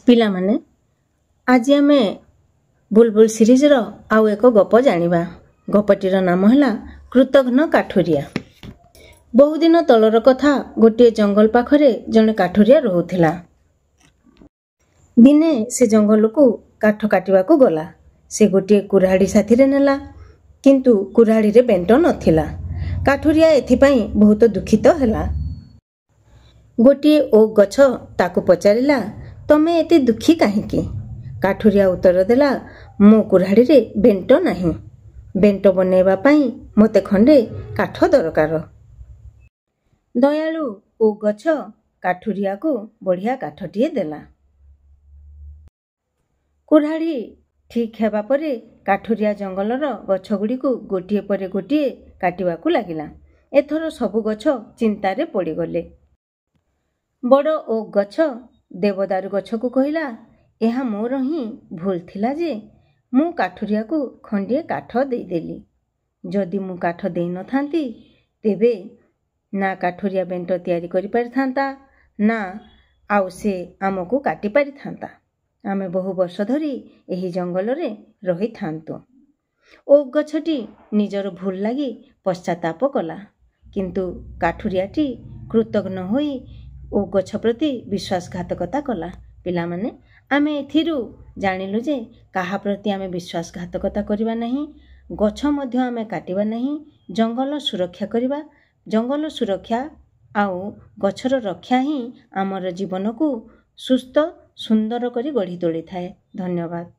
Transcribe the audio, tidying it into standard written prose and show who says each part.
Speaker 1: ପିଲାମାନେ ଆଜି ଆମେ ବୁଲବୁଲ ସିରିଜର ଆଉ ଏକ ଗପ ଜାଣିବା। ଗପଟିର ନାମ ହେଲା କୃତଘ୍ନ କାଠୁରିଆ। ବହୁଦିନ ତଳର କଥା, ଗୋଟିଏ ଜଙ୍ଗଲ ପାଖରେ ଜଣେ କାଠୁରିଆ ରହୁଥିଲା। ଦିନେ ସେ ଜଙ୍ଗଲକୁ କାଠ କାଟିବାକୁ ଗଲା। ସେ ଗୋଟିଏ କୁରାଢ଼ୀ ସାଥିରେ ନେଲା, କିନ୍ତୁ କୁରାଢ଼ୀରେ ବେଣ୍ଟ ନଥିଲା। କାଠୁରିଆ ଏଥିପାଇଁ ବହୁତ ଦୁଃଖିତ ହେଲା। ଗୋଟିଏ ଓକ୍ ଗଛ ତାକୁ ପଚାରିଲା, ତମେ ଏତେ ଦୁଃଖୀ କାହିଁକି? କାଠୁରିଆ ଉତ୍ତର ଦେଲା, ମୋ କୁରାଢ଼ୀରେ ବେଣ୍ଟ ନାହିଁ। ବେଣ୍ଟ ବନେଇବା ପାଇଁ ମୋତେ ଖଣ୍ଡେ କାଠ ଦରକାର। ଦୟାଳୁ ଓକ୍ ଗଛ କାଠୁରିଆକୁ ବଢ଼ିଆ କାଠଟିଏ ଦେଲା। କୁରାଢ଼ୀ ଠିକ୍ ହେବା ପରେ କାଠୁରିଆ ଜଙ୍ଗଲର ଗଛଗୁଡ଼ିକୁ ଗୋଟିଏ ପରେ ଗୋଟିଏ କାଟିବାକୁ ଲାଗିଲା। ଏଥର ସବୁ ଗଛ ଚିନ୍ତାରେ ପଡ଼ିଗଲେ। ବଡ଼ ଓକ୍ ଗଛ ଦେବଦାରୁ ଗଛକୁ କହିଲା, ଏହା ମୋର ହିଁ ଭୁଲ ଥିଲା ଯେ ମୁଁ କାଠୁରିଆକୁ ଖଣ୍ଡିଏ କାଠ ଦେଇଦେଲି। ଯଦି ମୁଁ କାଠ ଦେଇନଥାନ୍ତି, ତେବେ ନା କାଠୁରିଆ ବେଣ୍ଟ ତିଆରି କରିପାରିଥାନ୍ତା, ନା ଆଉ ସେ ଆମକୁ କାଟି ପାରିଥାନ୍ତା। ଆମେ ବହୁ ବର୍ଷ ଧରି ଏହି ଜଙ୍ଗଲରେ ରହିଥାନ୍ତୁ। ଓକ୍ ଗଛଟି ନିଜର ଭୁଲ ଲାଗି ପଶ୍ଚାତାପ କଲା, କିନ୍ତୁ କାଠୁରିଆଟି କୃତଘ୍ନ ହୋଇ ଓକ୍ ଗଛ ପ୍ରତି ବିଶ୍ୱାସଘାତକତା କଲା। ପିଲାମାନେ, ଆମେ ଏଥିରୁ ଜାଣିଲୁ ଯେ କାହା ପ୍ରତି ଆମେ ବିଶ୍ୱାସଘାତକତା କରିବା ନାହିଁ, ଗଛ ମଧ୍ୟ ଆମେ କାଟିବା ନାହିଁ, ଜଙ୍ଗଲ ସୁରକ୍ଷା କରିବା। ଜଙ୍ଗଲ ସୁରକ୍ଷା ଆଉ ଗଛର ରକ୍ଷା ହିଁ ଆମର ଜୀବନକୁ ସୁସ୍ଥ ସୁନ୍ଦର କରି ଗଢ଼ି ତୋଳିଥାଏ। ଧନ୍ୟବାଦ।